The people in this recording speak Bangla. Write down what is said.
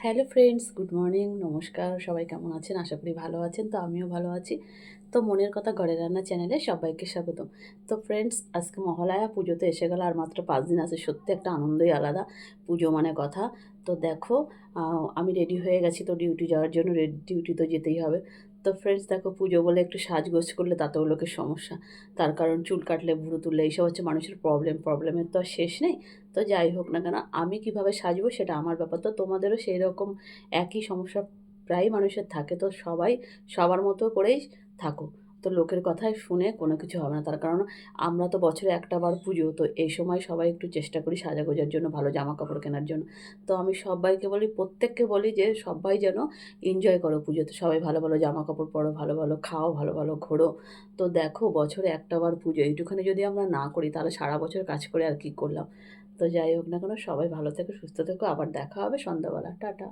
হ্যালো ফ্রেন্ডস, গুড মর্নিং, নমস্কার। সবাই কেমন আছেন? আশা করি ভালো আছেন। তো আমিও ভালো আছি। তো মনের কথা ঘরে রান্না চ্যানেলে সবাইকে স্বাগতম। তো ফ্রেন্ডস, আজকে মহালয়া পুজো তো এসে গেল, আর মাত্র 5 দিন আছে। সত্যি একটা আনন্দই আলাদা, পুজো মানে কথা। তো দেখো, আমি রেডি হয়ে গেছি তো ডিউটি যাওয়ার জন্য। ডিউটি তো যেতেই হবে। তো ফ্রেন্ডস দেখো, পুজো বলে একটু সাজগোজ করলে তাতেও লোকের সমস্যা। তার কারণ চুল কাটলে, ভুরু তুললে এইসব হচ্ছে মানুষের প্রবলেমের তো আর শেষ নেই। তো যাই হোক না কেন, আমি কিভাবে সাজবো সেটা আমার ব্যাপার। তো তোমাদেরও সেই রকম একই সমস্যা প্রায় মানুষের থাকে। তো সবাই সবার মতো করেই থাকো। তো লোকের কথায় শুনে কোনো কিছু হবে না। তার কারণ আমরা তো বছরে একটা বার পুজো, তো এই সময় সবাই একটু চেষ্টা করি সাজাগোজার জন্য, ভালো জামা কাপড় কেনার জন্য। তো আমি সবাইকে বলি, প্রত্যেককে বলি যে সবাই যেন এনজয় করো পুজোতে। সবাই ভালো ভালো জামা কাপড় পরো, ভালো ভালো খাও, ভালো ভালো ঘোরো। তো দেখো, বছরে একটা বার পুজো, এইটুখানি যদি আমরা না করি তাহলে সারা বছর কাজ করে আর কী করলাম। তো যাই হোক না কেন, সবাই ভালো থেকো, সুস্থ থেকো। আবার দেখা হবে সন্ধ্যাবেলা। টাটা।